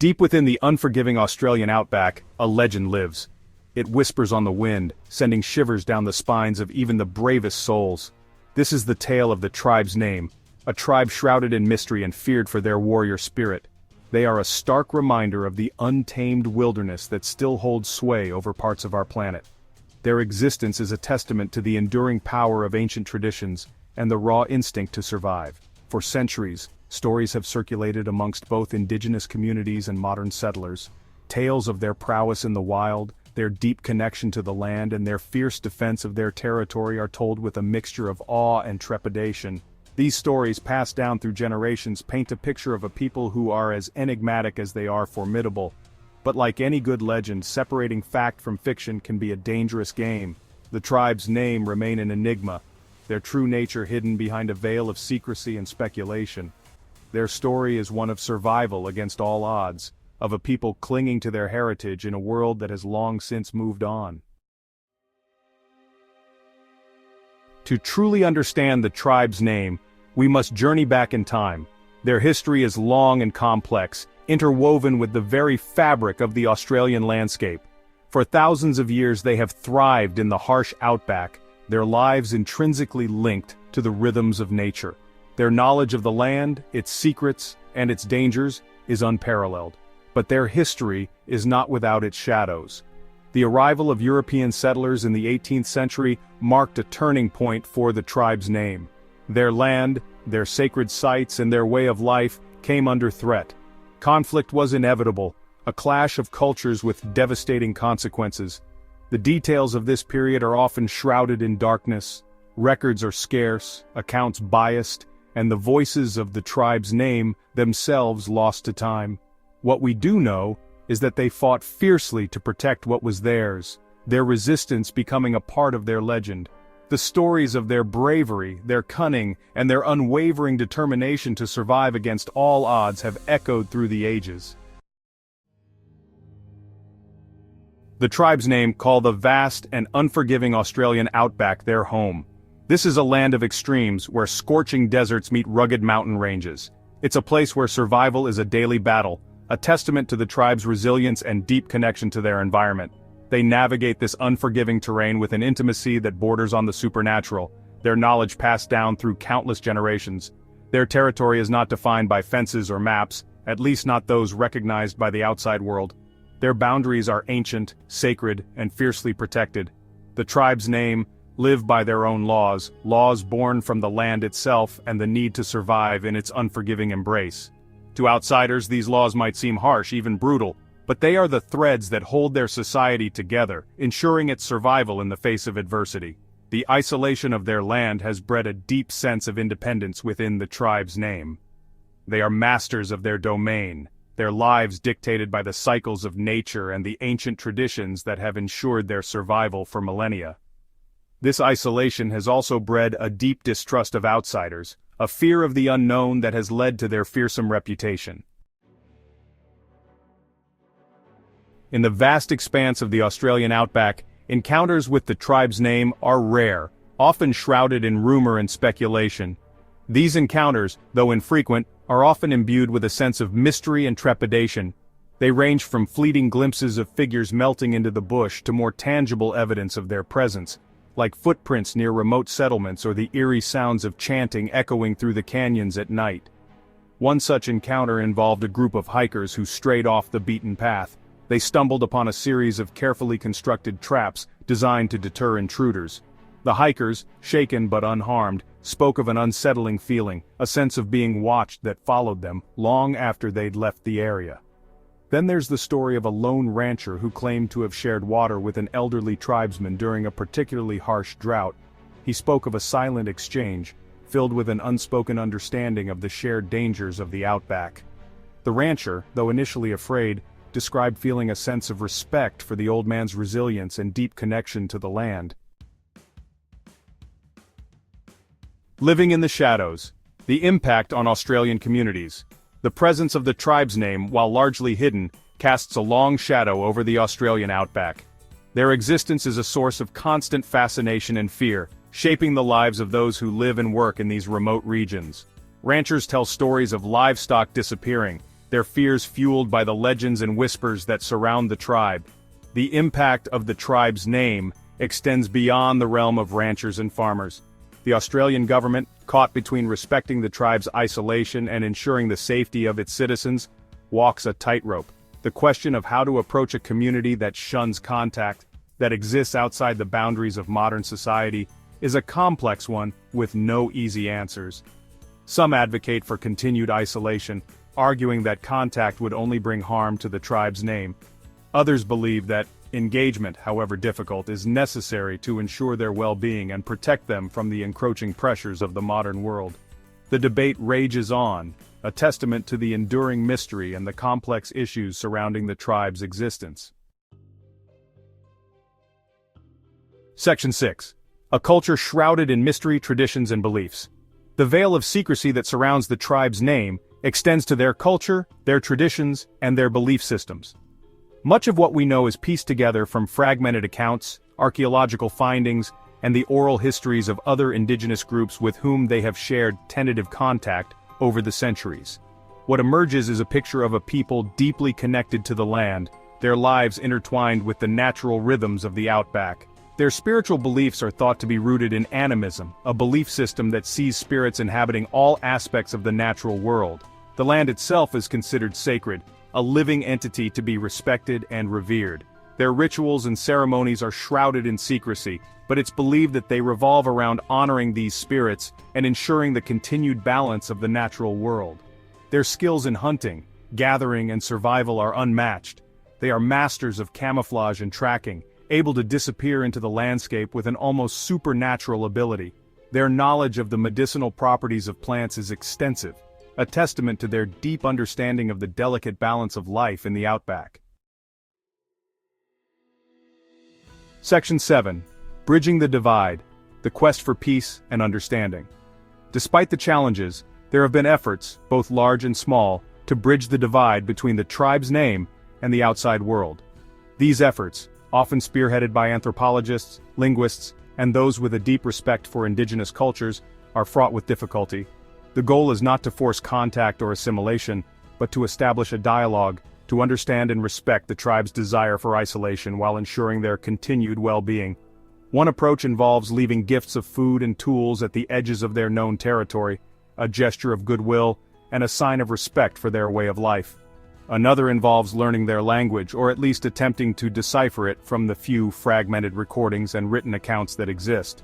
Deep within the unforgiving Australian outback, a legend lives. It whispers on the wind, sending shivers down the spines of even the bravest souls. This is the tale of the tribe's name, a tribe shrouded in mystery and feared for their warrior spirit. They are a stark reminder of the untamed wilderness that still holds sway over parts of our planet. Their existence is a testament to the enduring power of ancient traditions and the raw instinct to survive. For centuries, stories have circulated amongst both indigenous communities and modern settlers. Tales of their prowess in the wild, their deep connection to the land and their fierce defense of their territory are told with a mixture of awe and trepidation. These stories, passed down through generations, paint a picture of a people who are as enigmatic as they are formidable. But like any good legend, separating fact from fiction can be a dangerous game. The tribe's name remain an enigma, their true nature hidden behind a veil of secrecy and speculation. Their story is one of survival against all odds, of a people clinging to their heritage in a world that has long since moved on. To truly understand the tribe's name, we must journey back in time. Their history is long and complex, interwoven with the very fabric of the Australian landscape. For thousands of years they have thrived in the harsh outback, their lives intrinsically linked to the rhythms of nature. Their knowledge of the land, its secrets, and its dangers is unparalleled. But their history is not without its shadows. The arrival of European settlers in the 18th century marked a turning point for the tribe's name. Their land, their sacred sites, and their way of life came under threat. Conflict was inevitable, a clash of cultures with devastating consequences. The details of this period are often shrouded in darkness, records are scarce, accounts biased, and the voices of the tribe's name themselves lost to time. What we do know is that they fought fiercely to protect what was theirs, their resistance becoming a part of their legend. The stories of their bravery, their cunning, and their unwavering determination to survive against all odds have echoed through the ages. The tribe's name call the vast and unforgiving Australian outback their home. This is a land of extremes where scorching deserts meet rugged mountain ranges. It's a place where survival is a daily battle, a testament to the tribe's resilience and deep connection to their environment. They navigate this unforgiving terrain with an intimacy that borders on the supernatural, their knowledge passed down through countless generations. Their territory is not defined by fences or maps, at least not those recognized by the outside world. Their boundaries are ancient, sacred, and fiercely protected. The tribe's name live by their own laws, laws born from the land itself and the need to survive in its unforgiving embrace. To outsiders, these laws might seem harsh, even brutal, but they are the threads that hold their society together, ensuring its survival in the face of adversity. The isolation of their land has bred a deep sense of independence within the tribe's name. They are masters of their domain, their lives dictated by the cycles of nature and the ancient traditions that have ensured their survival for millennia. This isolation has also bred a deep distrust of outsiders, a fear of the unknown that has led to their fearsome reputation. In the vast expanse of the Australian outback, encounters with the tribe's name are rare, often shrouded in rumor and speculation. These encounters, though infrequent, are often imbued with a sense of mystery and trepidation. They range from fleeting glimpses of figures melting into the bush to more tangible evidence of their presence, like footprints near remote settlements or the eerie sounds of chanting echoing through the canyons at night. One such encounter involved a group of hikers who strayed off the beaten path. They stumbled upon a series of carefully constructed traps designed to deter intruders. The hikers, shaken but unharmed, spoke of an unsettling feeling, a sense of being watched that followed them long after they'd left the area. Then there's the story of a lone rancher who claimed to have shared water with an elderly tribesman during a particularly harsh drought. He spoke of a silent exchange, filled with an unspoken understanding of the shared dangers of the outback. The rancher, though initially afraid, described feeling a sense of respect for the old man's resilience and deep connection to the land. Living in the shadows. The impact on Australian communities. The presence of the tribe's name, while largely hidden, casts a long shadow over the Australian outback. Their existence is a source of constant fascination and fear, shaping the lives of those who live and work in these remote regions. Ranchers tell stories of livestock disappearing, their fears fueled by the legends and whispers that surround the tribe. The impact of the tribe's name extends beyond the realm of ranchers and farmers. The Australian government, caught between respecting the tribe's isolation and ensuring the safety of its citizens, walks a tightrope. The question of how to approach a community that shuns contact, that exists outside the boundaries of modern society, is a complex one with no easy answers. Some advocate for continued isolation, arguing that contact would only bring harm to the tribe's name. Others believe that engagement, however difficult, is necessary to ensure their well-being and protect them from the encroaching pressures of the modern world. The debate rages on, a testament to the enduring mystery and the complex issues surrounding the tribe's existence. Section 6. A culture shrouded in mystery, traditions, and beliefs. The veil of secrecy that surrounds the tribe's name extends to their culture, their traditions, and their belief systems. Much of what we know is pieced together from fragmented accounts, archaeological findings, and the oral histories of other indigenous groups with whom they have shared tentative contact over the centuries. What emerges is a picture of a people deeply connected to the land, their lives intertwined with the natural rhythms of the outback. Their spiritual beliefs are thought to be rooted in animism, a belief system that sees spirits inhabiting all aspects of the natural world. The land itself is considered sacred, a living entity to be respected and revered. Their rituals and ceremonies are shrouded in secrecy, but it's believed that they revolve around honoring these spirits and ensuring the continued balance of the natural world. Their skills in hunting, gathering, and survival are unmatched. They are masters of camouflage and tracking, able to disappear into the landscape with an almost supernatural ability. Their knowledge of the medicinal properties of plants is extensive, a testament to their deep understanding of the delicate balance of life in the outback. Section 7. Bridging the Divide, the quest for peace and understanding. Despite the challenges, there have been efforts, both large and small, to bridge the divide between the tribe's name and the outside world. These efforts, often spearheaded by anthropologists, linguists, and those with a deep respect for indigenous cultures, are fraught with difficulty. The goal is not to force contact or assimilation, but to establish a dialogue, to understand and respect the tribe's desire for isolation while ensuring their continued well-being. One approach involves leaving gifts of food and tools at the edges of their known territory, a gesture of goodwill, and a sign of respect for their way of life. Another involves learning their language, or at least attempting to decipher it from the few fragmented recordings and written accounts that exist.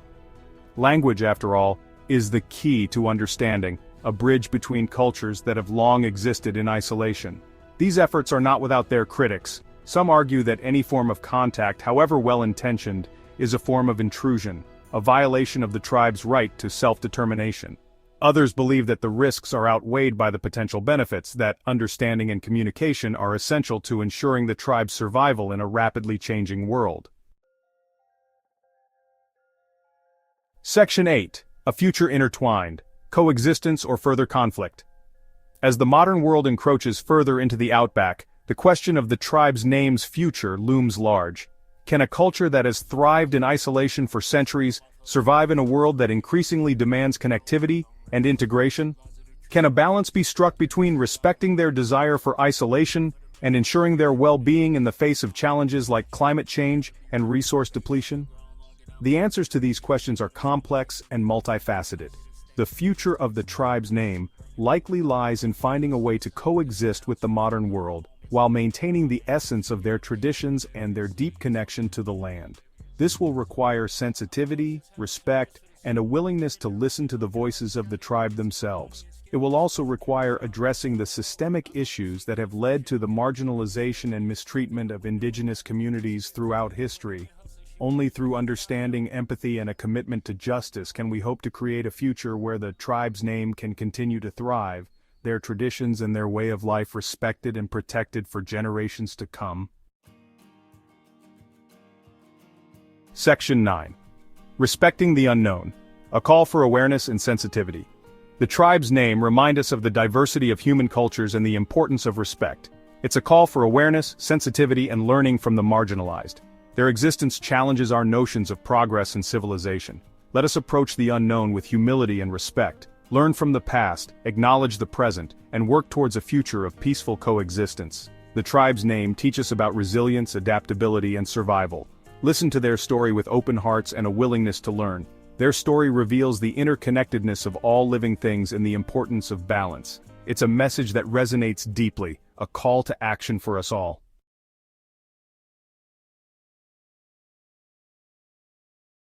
Language, after all, is the key to understanding, a bridge between cultures that have long existed in isolation. These efforts are not without their critics. Some argue that any form of contact, however well-intentioned, is a form of intrusion, a violation of the tribe's right to self-determination. Others believe that the risks are outweighed by the potential benefits, that understanding and communication are essential to ensuring the tribe's survival in a rapidly changing world. Section 8. A future intertwined, coexistence or further conflict. As the modern world encroaches further into the outback, the question of the tribe's name's future looms large. Can a culture that has thrived in isolation for centuries survive in a world that increasingly demands connectivity and integration? Can a balance be struck between respecting their desire for isolation and ensuring their well-being in the face of challenges like climate change and resource depletion? The answers to these questions are complex and multifaceted. The future of the tribe's name likely lies in finding a way to coexist with the modern world, while maintaining the essence of their traditions and their deep connection to the land. This will require sensitivity, respect, and a willingness to listen to the voices of the tribe themselves. It will also require addressing the systemic issues that have led to the marginalization and mistreatment of indigenous communities throughout history. Only through understanding, empathy, and a commitment to justice can we hope to create a future where the tribe's name can continue to thrive, their traditions and their way of life respected and protected for generations to come. Section 9. Respecting the unknown, a call for awareness and sensitivity. The tribe's name reminds us of the diversity of human cultures and the importance of respect. It's a call for awareness, sensitivity, and learning from the marginalized. Their existence challenges our notions of progress and civilization. Let us approach the unknown with humility and respect, Learn from the past, acknowledge the present, and work towards a future of peaceful coexistence. The tribe's name teaches us about resilience, adaptability, and survival. Listen to their story with open hearts and a willingness to learn. Their story reveals the interconnectedness of all living things and the importance of balance. It's a message that resonates deeply, a call to action for us all.